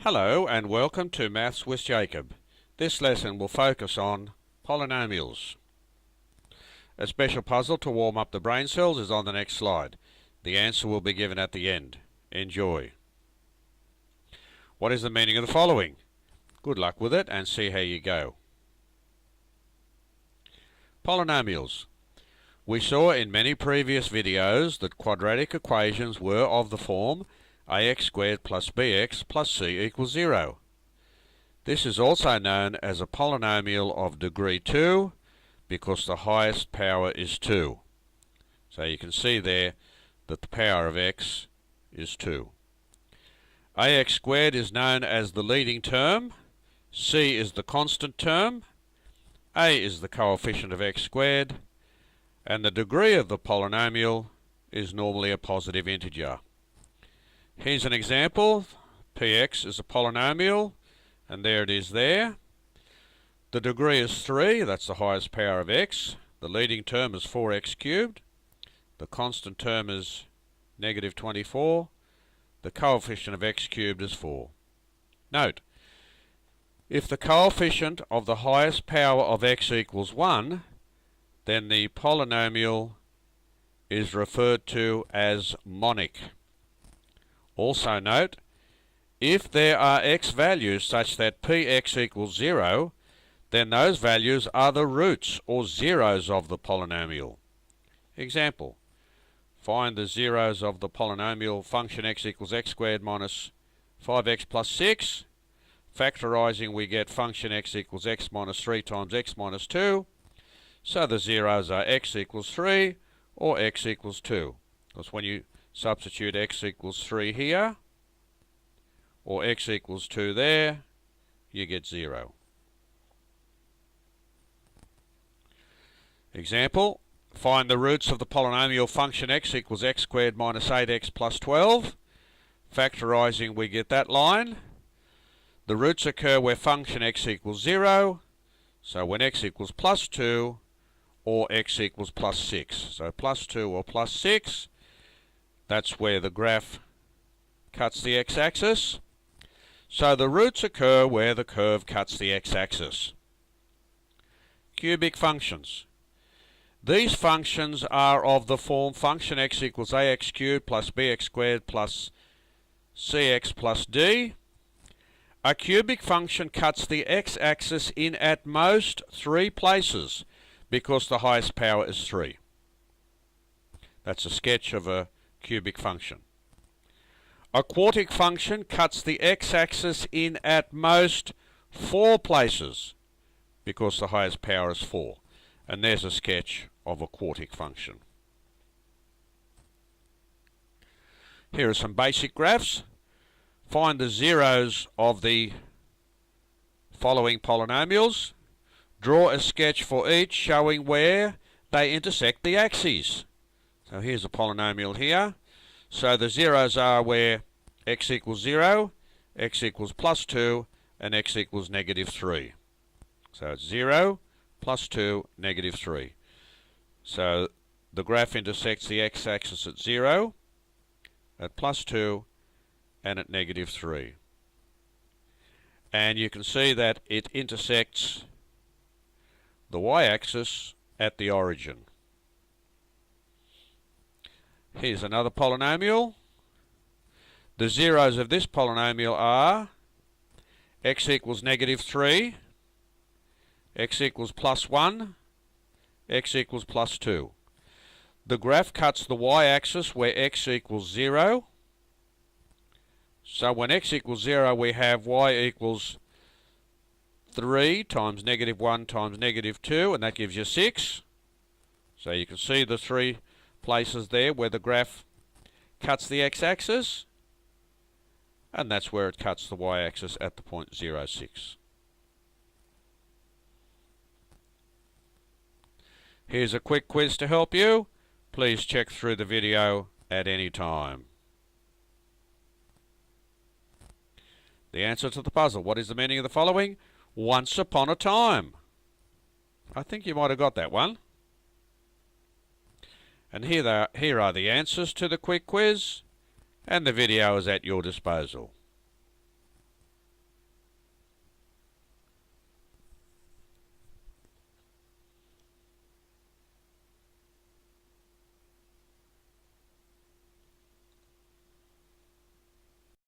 Hello and welcome to Maths with Jacob. This lesson will focus on polynomials. A special puzzle to warm up the brain cells is on the next slide. The answer will be given at the end. Enjoy. What is the meaning of the following? Good luck with it and see how you go. Polynomials. We saw in many previous videos that quadratic equations were of the form ax squared plus bx plus c equals 0. This is also known as a polynomial of degree 2 because the highest power is 2. So you can see there that the power of x is 2. Ax squared is known as the leading term, c is the constant term, a is the coefficient of x squared, and the degree of the polynomial is normally a positive integer. Here's an example. Px is a polynomial, and there it is there. The degree is 3, that's the highest power of x. The leading term is 4x cubed. The constant term is negative 24. The coefficient of x cubed is 4. Note, if the coefficient of the highest power of x equals 1, then the polynomial is referred to as monic. Also note, if there are x values such that px equals 0, then those values are the roots or zeros of the polynomial. Example, find the zeros of the polynomial function x equals x squared minus 5x plus 6. Factorizing, we get function x equals x minus 3 times x minus 2. So the zeros are x equals 3 or x equals 2. Because when you substitute x equals 3 here, or x equals 2 there, you get 0. Example, find the roots of the polynomial function x equals x squared minus 8x plus 12. Factorizing, we get that line. The roots occur where function x equals 0, so when x equals plus 2, or x equals plus 6. So plus 2 or plus 6, that's where the graph cuts the x-axis. So the roots occur where the curve cuts the x-axis. Cubic functions. These functions are of the form function x equals ax cubed plus bx squared plus cx plus d. A cubic function cuts the x-axis in at most 3 places because the highest power is 3. That's a sketch of a cubic function. A quartic function cuts the x-axis in at most 4 places because the highest power is 4. And there's a sketch of a quartic function. Here are some basic graphs. Find the zeros of the following polynomials. Draw a sketch for each showing where they intersect the axes. So here's a polynomial here. So the zeros are where x equals 0, x equals plus 2, and x equals negative 3. So it's 0, plus 2, negative 3. So the graph intersects the x-axis at 0, at plus 2, and at negative 3. And you can see that it intersects the y-axis at the origin. Here's another polynomial. The zeros of this polynomial are x equals negative 3, x equals plus 1, x equals plus 2. The graph cuts the y-axis where x equals 0. So when x equals 0, we have y equals 3 times negative 1 times negative 2, and that gives you 6. So you can see the 3 places there where the graph cuts the x-axis, and that's where it cuts the y-axis at the point 0, 6. Here's a quick quiz to help you. Please check through the video at any time. The answer to the puzzle. What is the meaning of the following? Once upon a time. I think you might have got that one. And here are the answers to the quick quiz, and the video is at your disposal.